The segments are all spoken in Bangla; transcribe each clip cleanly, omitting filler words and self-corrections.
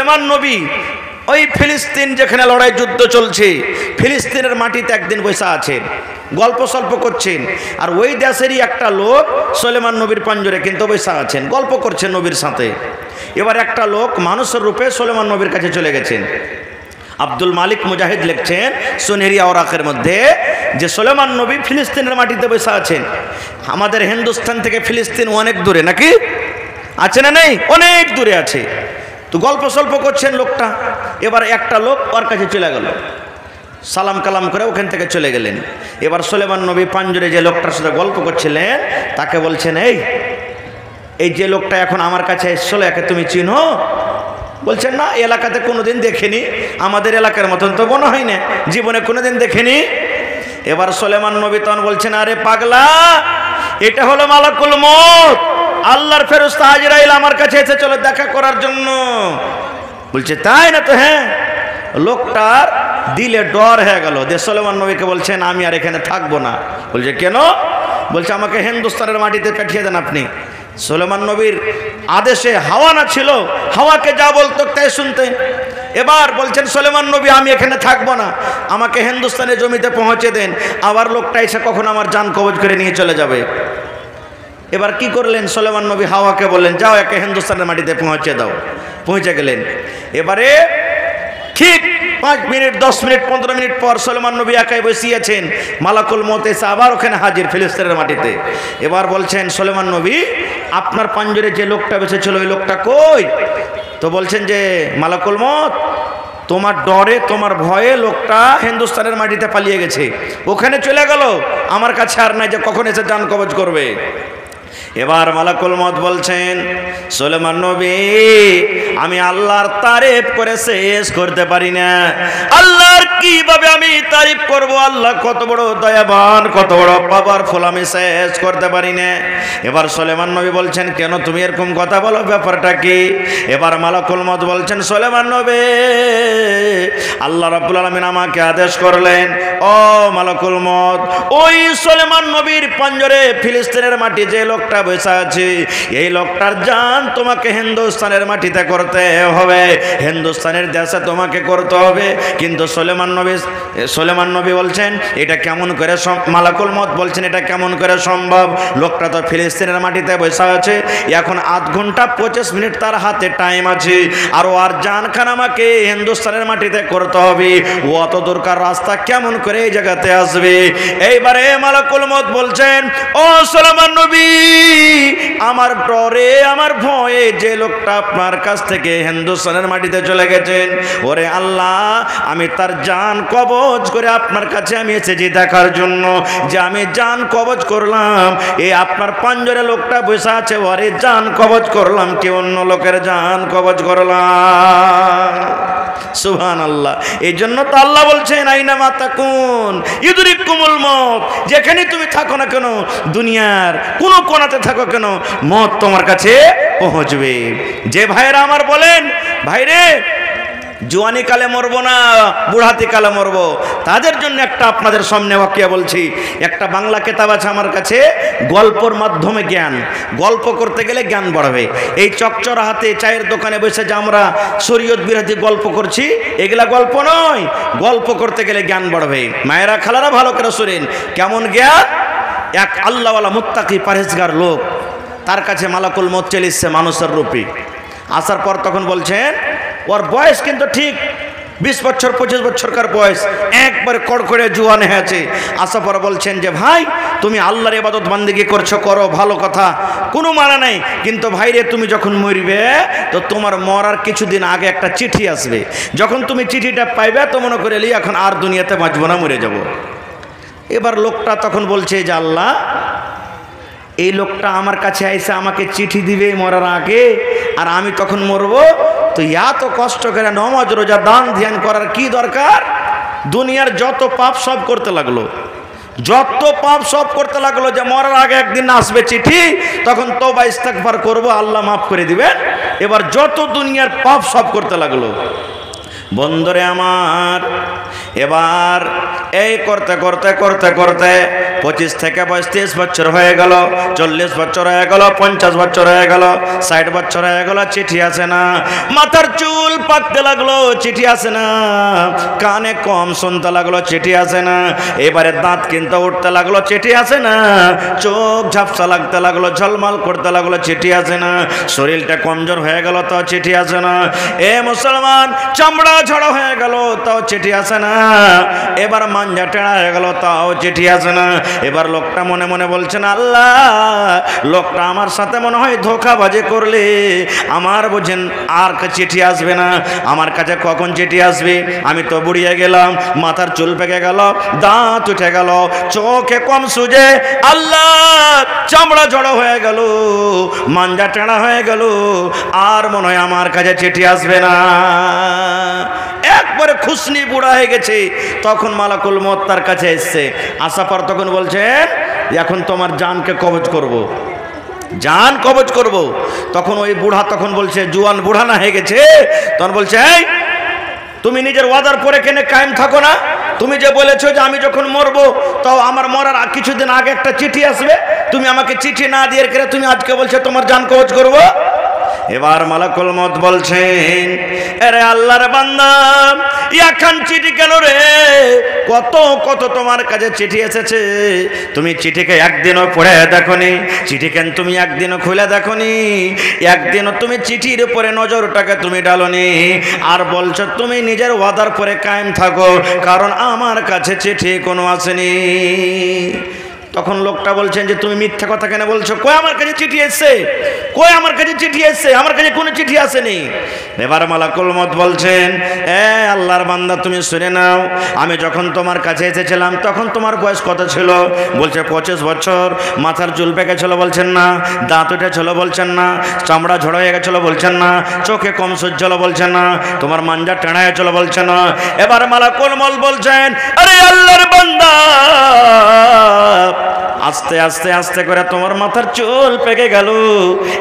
সুলেমান নবী ওই ফিলিস্তিন যেখানে লড়াই যুদ্ধ চলছে, ফিলিস্তিনের মাটিতে একদিন বসে আছেন, গল্প সল্প করছেন। আর ওই দেশেরই একটা লোক সুলেমান নবীর পাঞ্জরে কিন্তু বসে আছেন, গল্প করছেন নবীর সাথে। এবার একটা লোক মানুষের রূপে সুলেমান নবীর কাছে চলে গেছেন। আব্দুল মালিক মুজাহিদ লিখছেন সুনেরি আওরাকের মধ্যে যে সুলেমান নবী ফিলিস্তিনের মাটিতে বসে আছেন। আমাদের হিন্দুস্তান থেকে ফিলিস্তিন অনেক দূরে, নাকি আছে না নেই? অনেক দূরে আছে। তো গল্প সল্প করছেন লোকটা। এবার একটা লোক ওর কাছে চলে গেল, সালাম কালাম করে ওখান থেকে চলে গেলেন। এবার সুলেমান নবী পাঞ্জরে যে লোকটার সাথে গল্প করছিলেন তাকে বলছেন, এই যে লোকটা এখন আমার কাছে এসেছিল, একে তুমি চিনো? বলছেন, না, এলাকাতে কোনোদিন দেখিনি, আমাদের এলাকার মতন তো মনে হয় না, জীবনে কোনোদিন দেখিনি। এবার সুলেমান নবী তখন বলছেন, আরে পাগলা, এটা হলো মালাকুল মউত, আল্লাহর ফেরেশতা আজরাইল আমার কাছে এসেছিল দেখা করার জন্য। বলছে, তাই না? তো হ্যাঁ। লোকটার দিলে ডর হয়ে গেল। যে সুলেমান নবীকে বলছেন, আমি আর এখানে থাকবো না। বলছে, কেন? বলছে, আমাকে হিন্দুস্তানের মাটিতে পাঠিয়ে দেন আপনি। সুলেমান নবীর আদেশে হাওয়া না ছিল, হাওয়াকে যা বলতো তাই শুনতে। এবার বলছেন সুলেমান নবী, আমি এখানে থাকবো না, আমাকে হিন্দুস্তানের জমিতে পৌঁছে দেন, আবার লোকটা এসে কখন আমার জান কবজ করে নিয়ে চলে যাবে। এবার কি করলেন? সুলেমান নবী হাওয়াকে বললেন, যাও একে হিন্দুস্তানের মাটিতে পৌঁছে দাও। পৌঁছে গেলেন। এবারে ঠিক 5 মিনিট 10 মিনিট 15 মিনিট পর সুলেমান নবী একাই বসিয়েছেন, মালাকুল মউত এসে আবার ওখানে হাজির ফিলিস্তিনের মাটিতে। এবার বলছেন, সুলেমান নবী, আপনার পাঞ্জরে যে লোকটা বসেছিল ওই লোকটা কই? তো বলছেন যে মালাকুল মউত তোমার ডরে, তোমার ভয়ে লোকটা হিন্দুস্তানের মাটিতে পালিয়ে গেছে, ওখানে চলে গেল, আমার কাছে আর নাই যে কখন এসে জান কবজ করবে। এবার মালাকুল মউত বলছেন, সুলেমান নবী, আমি আল্লাহর তারিফ করে শেষ করতে পারি না। আল্লাহর কিভাবে আমি তারিফ করব? আল্লাহ কত বড় দয়াবান, কত বড় পাওয়ারফুল, আমি শেষ করতে পারি না। এবার সুলেমান নবী বলছেন, কেন তুমি এরকম কথা বলো, ব্যাপারটা কি? এবার মালাকুল মউত বলছেন, সুলেমান নবী, আল্লাহ রাব্বুল আলামিন আমাকে আদেশ করলেন, ও মালাকুল মউত, ওই সুলেমান নবীর পাঞ্জরে ফিলিস্তিনের মাটি যে লোকটা বসে আছে, এই লোকটার জান তোমাকে হিন্দুস্তানের মাটিতে করতে হবে, হিন্দুস্তানের দেশে তোমাকে করতে হবে। কিন্তু সুলেমান নবী বলছেন, এটা কেমন করে? মালাকুল মউত বলছেন, এটা কেমন করে সম্ভব? লোকটা তো ফিলিস্তিনের মাটিতে বসে আছে, এখন 8 ঘন্টা 25 মিনিট তার হাতে টাইম আছে, আর ওর জানখান আমাকে হিন্দুস্তানের মাটিতে করতে হবে, ও অত দূরকার রাস্তা কেমন করে এই জায়গাতে আসবে? এইবারে মালাকুল মউত বলছেন, ও সুলেমান নবী, আমার ডরে, আমার ভয়ে যে লোকটা আপনার কাছ থেকে হিন্দুস্তানের মাটিতে চলে গেছেন, ওরে আল্লাহ, আমি তার জান কবজ করে আপনার কাছে আমি এসেছি দেখার জন্য, যে আমি জান কবজ করলাম, এই আপনার পাঞ্জরে লোকটা বসে আছে, ওরে জান কবজ করলাম কি অন্য লোকের জান কবজ করলাম? সুবহানাল্লাহ। এই জন্য তো আল্লাহ বলছেন, আইনামা তাকুন ইউদরিকুমুল মউত, যেখানে তুমি থাকো না কেন, দুনিয়ার কোন কোণাতে থাকো কেন, মউত তোমার কাছে পৌঁছবে। যে ভাইরা আমার বলেন, ভাইরে জোয়ানি কালে মরবো না, বুড়াতি কালে মরবো, তাদের জন্য একটা আপনাদের সামনে ওয়াকিয়া বলছি। একটা বাংলা কিতাব আছে আমার কাছে, গল্পর মাধ্যমে জ্ঞান, গল্প করতে গেলে জ্ঞান বাড়বে। এই চকচরা হাতে চায়ের দোকানে বসে যে আমরা শরীয়ত বিরোধী গল্প করছি, এগুলা গল্প নয়, গল্প করতে গেলে জ্ঞান বাড়বে। মায়েরা খালারা ভালো করে শুনেন, কেমন জ্ঞান? এক আল্লাহওয়ালা মুত্তাকি পরহেজগার লোক, তার কাছে মালাকুল মউত চলে এসেছে মানুষের রূপে। আসার পর তখন বলছেন, ওর বয়স কিন্তু ঠিক 20 বছর 25 বছরকার বয়স, একবারে কড়কড়ে জুয়ান হয়েছে। আসার পর বলছেন যে, ভাই তুমি আল্লাহর ইবাদত বান্দেগি করছো, করো, ভালো কথা, কোনো মানা নাই, কিন্তু ভাইরে তুমি যখন মরবে তো তোমার মরার কিছুদিন আগে একটা চিঠি আসবে, যখন তুমি চিঠিটা পাইবে তো মনে করে এলি এখন আর দুনিয়াতে বাঁচবো না, মরে যাব। এবার লোকটা তখন বলছে যে, আল্লাহ, এই লোকটা আমার কাছে আইসা আমাকে চিঠি দিবে মরার আগে, আর আমি তখন মরবো, তো এত কষ্ট করে নামাজ রোজা দান ধ্যান করার কি দরকার? দুনিয়ার যত পাপ সব করতে লাগলো, যত পাপ সব করতে লাগলো, যে মরার আগে একদিন আসবে চিঠি, তখন তওবা ইস্তেগফার করব, আল্লাহ মাফ করে দিবেন। এবার যত দুনিয়ার পাপ সব করতে লাগলো। বন্ধুরে আমার, এবার এই করতে করতে করতে করতে 25 থেকে 35 বছর হয়ে গেল, 40 বছর হয়ে গেল, 50 বছর হয়ে গেল, 60 বছর হয়ে গেল, চিঠি আসে না। মাথার চুল পাকতে লাগলো, চিঠি আসে না। কানে কম শুনতে লাগলো, চিঠি আসে না। এবারে দাঁত কিন্তু উঠতে লাগলো, চিঠি আসে না। চোখ ঝাপসা লাগতে লাগলো, ঝলমল করতে লাগলো, চিঠি আসে না। শরীরটা কমজোর হয়ে গেল, তাও চিঠি আসে না। এ মুসলমান, চামড়া ঝড়ো হয়ে গেল, তাও চিঠি আসে না। এবার মাঞ্জা টেড়া হয়ে গেল, তাও চিঠি আসে না। এবার লোকটা মনে মনে বলছেন, আল্লাহ, লোকটা আমার সাথে মনে হয় ধোঁকাবাজি করলে, আমার বুঝেন আর চিঠি আসবে না। আমার কাছে কখন চিঠি আসবে? আমি তো বুড়িয়ে গেলাম, মাথার চুল পেকে গেল, দাঁত উঠে গেল, চোখে কম সুজে, আল্লাহ, চামড়া জড়ো হয়ে গেল, মাঞ্জা টেড়া হয়ে গেল, আর মনে হয় আমার কাছে চিঠি আসবে না। একবারে খুশনি বুড়া হয়ে গেছে। তখন মালাকুল মউত তার কাছে এসছে। আসার পর তখন বলছেন, এখন তোমার জানকে কবজ করব, জান কবজ করব। তখন ওই বুড়া তখন বলছে, জুয়ান বুড়া না হয়ে গেছে, তখন বলছে, এই তুমি নিজের ওয়াদার পরে কেনে কায়েম থাকো না? তুমি যে বলেছো যে আমি যখন মরবো, তাও আমার মরার কিছুদিন আগে একটা চিঠি আসবে, তুমি আমাকে চিঠি না দিয়ে তুমি আজকে বলছো তোমার জান কবজ করব। এবার মালাকুল মউত বলছেন, আরে আল্লাহর বান্দা, এখন চিঠি কেন রে? কত কত তোমার কাছে চিঠি এসেছে, তুমি চিঠিকে একদিনও পড়ে দেখোনি, চিঠি কেন তুমি একদিনও খুলে দেখোনি, একদিনও তুমি চিঠির উপরে নজরটাকে তুমি ডালোনি, আর বলছো তুমি নিজের ওয়াদার পরে কায়েম থাকো, কারণ আমার কাছে চিঠি কোনো আসেনি। তখন লোকটা বলছেন যে তুমি মিথ্যা কথা কেন বলছো? কই আমার কাছে চিঠি এসেছে, কই আমার কাছে চিঠি এসেছে, আমার কাছে কোনো চিঠি আসেনি। এবার মালাকুল মউত বলছেন, এ আল্লাহর বান্দা, তুমি শুনে নাও, আমি যখন তোমার কাছে এসেছিলাম তখন তোমার বয়স কত ছিল? বলছে 25 বছর। মাথার চুল পেকে ছিল বলছেন না, দাঁত উঠেছিল বলছেন না, চামড়া ঝড় হয়ে গেছিল বলছেন না, চোখে কম সহ্য হলো বলছেন না, তোমার মাঞ্জা টেড়া হয়েছিল বলছেন না। এবার মালাকুল মউত বলছেন, আরে আল্লাহর বান্দা, আস্তে আস্তে আস্তে করে তোমার মাথার চুল পেকে গেল,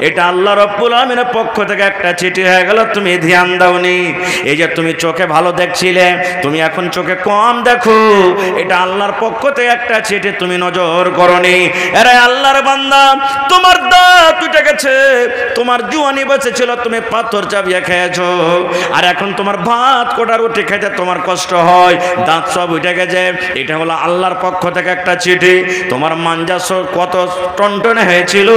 এটা আল্লাহ রাব্বুল আমিনের পক্ষ থেকে একটা চিঠি হয়ে গেল, তুমি ধ্যান দাওনি। এই যে তুমি চোখে ভালো দেখছিলে, তুমি এখন চোখে কম দেখো, এটা আল্লাহর পক্ষ থেকে একটা চিঠি, তুমি নজর করনি। আরে আল্লাহর বান্দা, তোমার দাঁত উঠে গেছে, তোমার জুয়ানি বেঁচেছিল, তুমি পাথর চাবিয়ে খেয়েছো, আর এখন তোমার ভাত কোটা রুটি খেতে তোমার কষ্ট হয়, দাঁত সব উঠে গেছে, এটা হলো আল্লাহর পক্ষ থেকে একটা চিঠি। তোমার মাঞ্জা কত টনটনে হয়েছিল,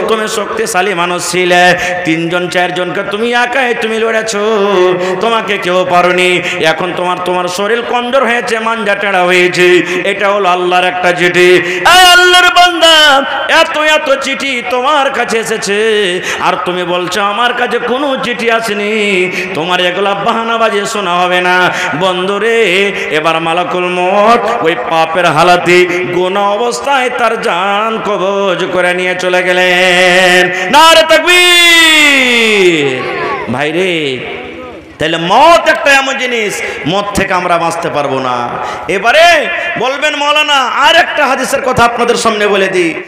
তুমি শক্তিশালী মানুষ ছিলে, 3 জন 4 জনকে তুমি একাই তুমি লড়েছো, তোমাকে কেউ পারোনি। এখন তোমার শরীর কমজোর হয়েছে, মাঞ্জা টেড়া হয়েছে, এটা হলো আল্লাহর একটা চিঠি। আল্লাহর বান্দা, এত এত চিঠি তোমার কাছে এসেছে, আর তুমি বলছো আমার কাছে কোনো চিঠি আসেনি। তোমার এগুলা বাহানাবাজি শোনা হবে না বন্ধুরে। এবার মালাকুল মউত ওই পাপের হালাতে, গুনাহ অবস্থায় তার জান কবজ করে নিয়ে চলে গেলেন। নারে তাকবীর! ভাইরে, তাহলে মত একটা এমন জিনিস, মত থেকে আমরা বাঁচতে পারবো না। এবারে বলবেন, মাওলানা আর একটা হাদিসের কথা আপনাদের সামনে বলে দিই।